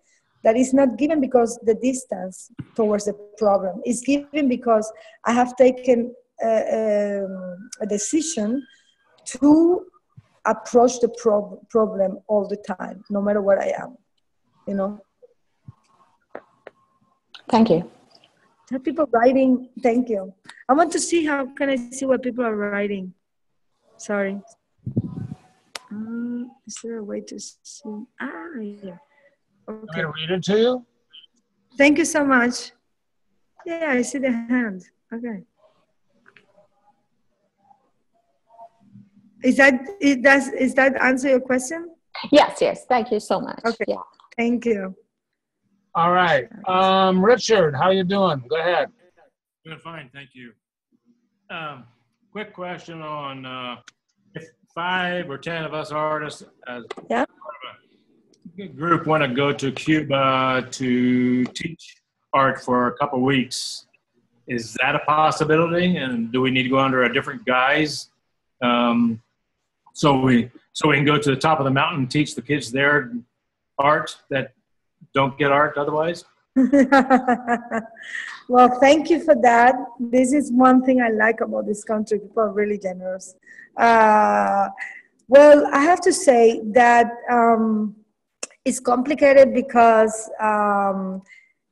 that it's not given because the distance towards the problem. It's given because I have taken a decision to approach the problem all the time, no matter where I am, you know. Thank you. Are people writing? Thank you. I want to see, how can I see what people are writing? Sorry. Is there a way to see? Yeah. Okay. Can I read it to you? Thank you so much. Yeah, I see the hand. Okay. Is that answer your question? Yes. Thank you so much. Okay. Yeah. Thank you. All right. Richard, how you doing? Go ahead. Doing fine, thank you. Quick question on if 5 or 10 of us artists as part of a group want to go to Cuba to teach art for a couple of weeks, is that a possibility? And do we need to go under a different guise? So we can go to the top of the mountain and teach the kids their art that don't get art otherwise? Well, thank you for that. This is one thing I like about this country. People are really generous. Well, I have to say that it's complicated because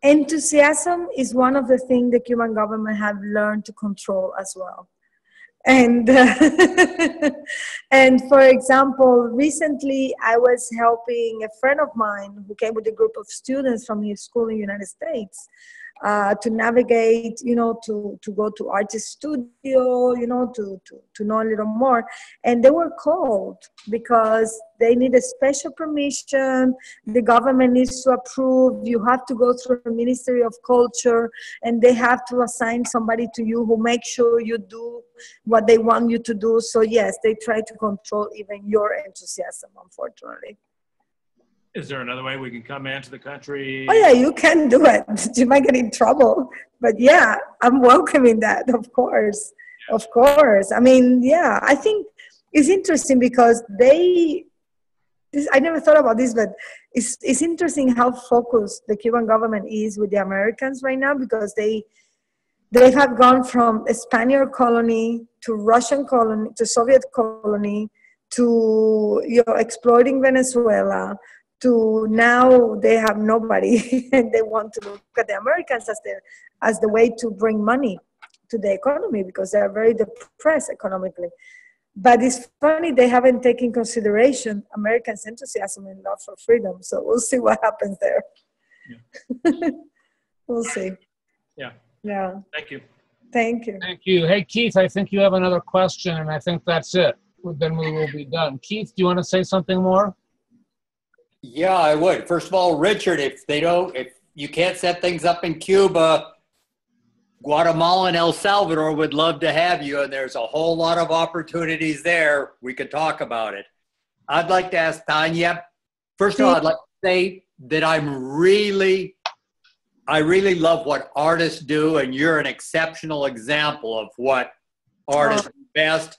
enthusiasm is one of the things the Cuban government have learned to control as well. And and for example, recently I was helping a friend of mine who came with a group of students from his school in the United States to navigate, to go to artist studio, to know a little more. And they were called because they need a special permission. The government needs to approve. You have to go through the Ministry of Culture, and they have to assign somebody to you who makes sure you do what they want you to do. So yes, they try to control even your enthusiasm, unfortunately. Is there another way we can come into the country? Oh yeah, you can do it. You might get in trouble, but yeah, I'm welcoming that, of course. Of course. I mean, yeah, I think it's interesting because I never thought about this, but it's interesting how focused the Cuban government is with the Americans right now, because they have gone from a Spaniard colony to Russian colony to Soviet colony to exploiting Venezuela, to now they have nobody and they want to look at the Americans as the way to bring money to the economy, because they are very depressed economically. But it's funny, they haven't taken consideration Americans' enthusiasm and love for freedom. So we'll see what happens there. Yeah. We'll see. Yeah. Yeah. Thank you. Thank you. Thank you. Hey, Keith, I think you have another question, and I think that's it. Then we will be done. Keith, do you want to say something more? Yeah, I would. First of all, Richard, if you can't set things up in Cuba, Guatemala and El Salvador would love to have you, and there's a whole lot of opportunities there. We could talk about it. I'd like to ask Tania. First of all, I'd like to say that I really love what artists do, and you're an exceptional example of what artists do best.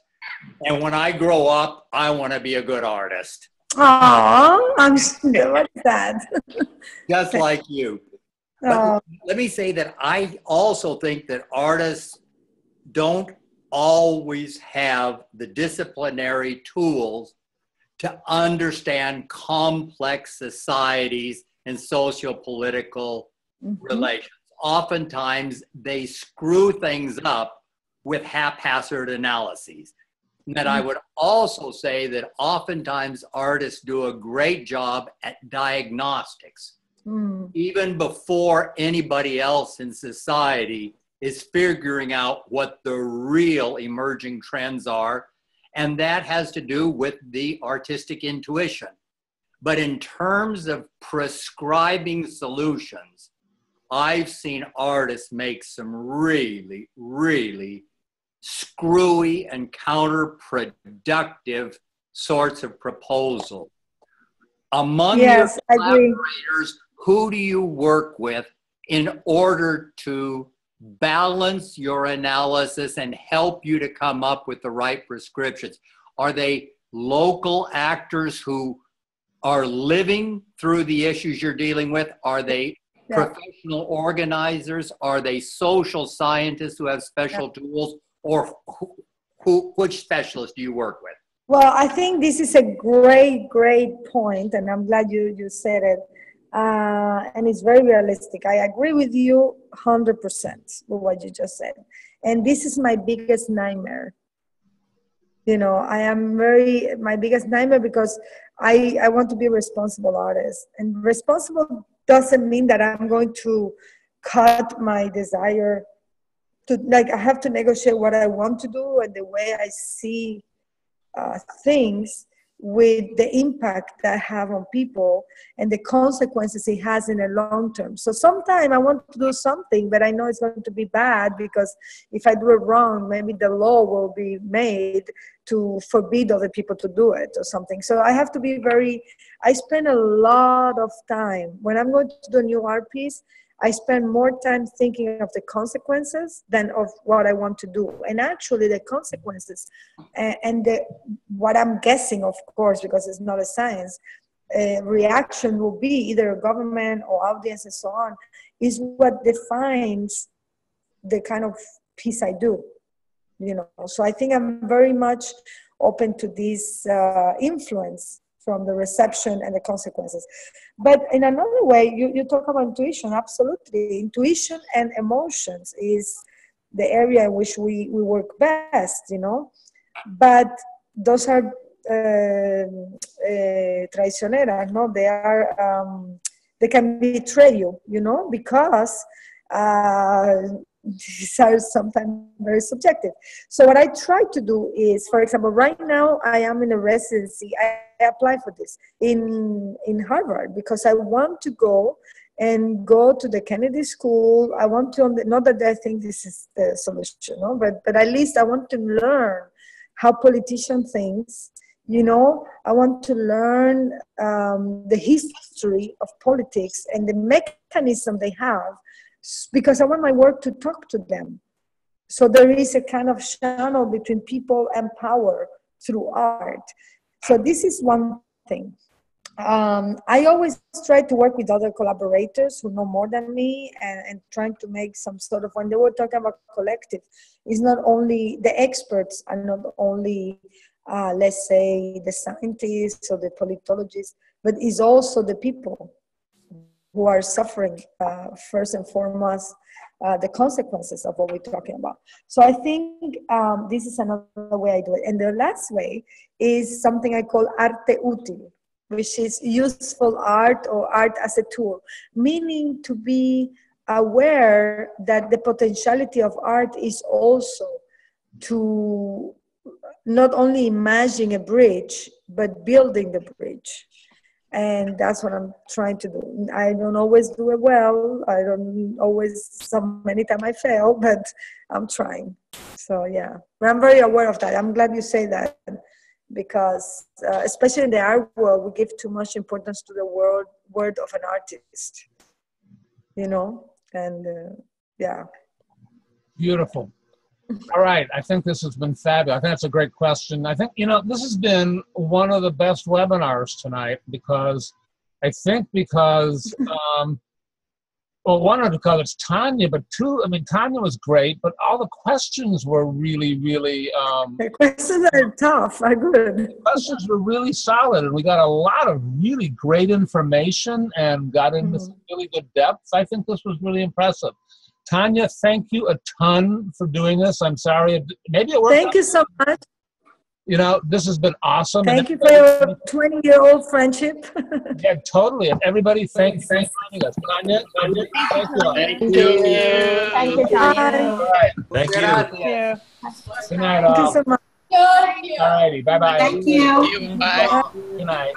And when I grow up, I want to be a good artist. Oh, I'm what is that? Just like you. But let me say that I also think that artists don't always have the disciplinary tools to understand complex societies and socio-political relations. Oftentimes, they screw things up with haphazard analyses. And that I would also say that oftentimes artists do a great job at diagnostics, even before anybody else in society is figuring out what the real emerging trends are. And that has to do with the artistic intuition. But in terms of prescribing solutions, I've seen artists make some really, really screwy and counterproductive sorts of proposals. Among your collaborators, who do you work with in order to balance your analysis and help you to come up with the right prescriptions? Are they local actors who are living through the issues you're dealing with? Are they professional organizers? Are they social scientists who have special tools? Or which specialist do you work with? Well, I think this is a great point, and I'm glad you said it. And it's very realistic. I agree with you 100% with what you just said. And this is my biggest nightmare. My biggest nightmare, because I want to be a responsible artist. And responsible doesn't mean that I'm going to cut my desire I have to negotiate what I want to do and the way I see things with the impact that I have on people and the consequences it has in the long term. So sometimes I want to do something, but I know it's going to be bad, because if I do it wrong, maybe the law will be made to forbid other people to do it or something. So I have to be I spend a lot of time. When I'm going to do a new art piece, I spend more time thinking of the consequences than of what I want to do. And actually the consequences and what I'm guessing, of course, because it's not a science, reaction will be either a government or audience and so on, is what defines the kind of piece I do. So I think I'm very much open to this influence from the reception and the consequences. But in another way, you talk about intuition. Absolutely. Intuition and emotions is the area in which we work best, you know. But those are traicioneras, no? They are, they can betray you, you know, because these are sometimes very subjective. So what I try to do is, for example, right now I am in a residency. I applied for this in Harvard because I want to go to the Kennedy School. I want to, not that I think this is the solution, no? But at least I want to learn how politicians think, you know. I want to learn the history of politics and the mechanism they have, because I want my work to talk to them. So there is a kind of channel between people and power through art. So this is one thing. I always try to work with other collaborators who know more than me, and trying to make some sort of, when they were talking about collective, it's not only, the experts are not only, let's say, the scientists or the politologists, but it's also the people who are suffering first and foremost the consequences of what we're talking about. So I think this is another way I do it. And the last way is something I call arte útil, which is useful art or art as a tool, meaning to be aware that the potentiality of art is also to not only imagine a bridge, but building the bridge. And that's what I'm trying to do. I don't always do it well. I don't always, so many times I fail, but I'm trying. So yeah, but I'm very aware of that. I'm glad you say that, because especially in the art world, we give too much importance to the word of an artist, you know, and yeah. Beautiful. All right, I think this has been fabulous. I think that's a great question. I think, you know, this has been one of the best webinars tonight, because I think because, well, one, because it's Tania, but two, I mean, Tania was great, but all the questions were really, really... the questions are tough, are good. The questions were really solid, and we got a lot of really great information and got into some really good depth. I think this was really impressive. Tania, thank you a ton for doing this. I'm sorry, maybe it worked. Thank you so much. You know, this has been awesome. Thank you for your 20-year-old friendship. Yeah, totally. And everybody, thanks for joining us. Tania, thank you. Thank you. Thank you, Tania. All right. Thank you. Good night, all. Thank you so much. All righty. Bye-bye. Thank you. Bye. Good night.